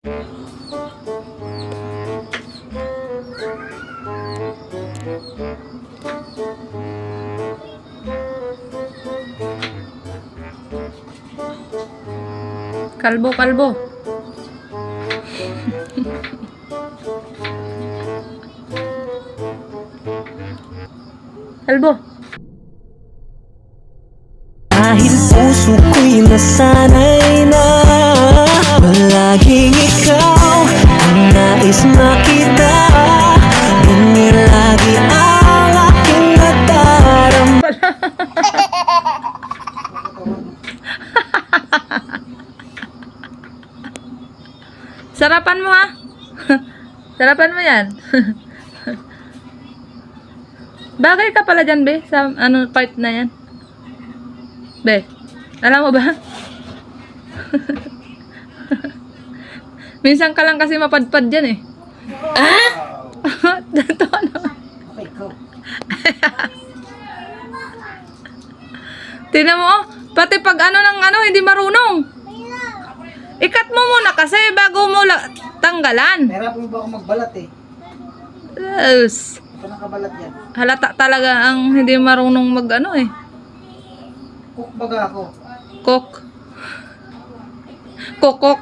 Kalbo, kalbo. Kalbo. Dahil puso ko'y nasanay na palaging ikaw ang nais makita. Ganyan lagi ang aking nadarama. Sarapan mo ha. Sarapan mo yan. Bagay ka pala dyan, be, sa ano part na yan. Be, alam mo ba? Minsan ka lang kasi mapadpad dyan eh. Ah? Dito ano? Okay, go. Tingnan mo, oh, pati pag ano ng ano, hindi marunong. Ikat mo muna kasi bago mo tanggalan. Mahirap mo ba ako magbalat eh? Yes. Ito nakabalat yan. Halata talaga ang hindi marunong mag ano eh. Cook baga ako. Kok. Kokok.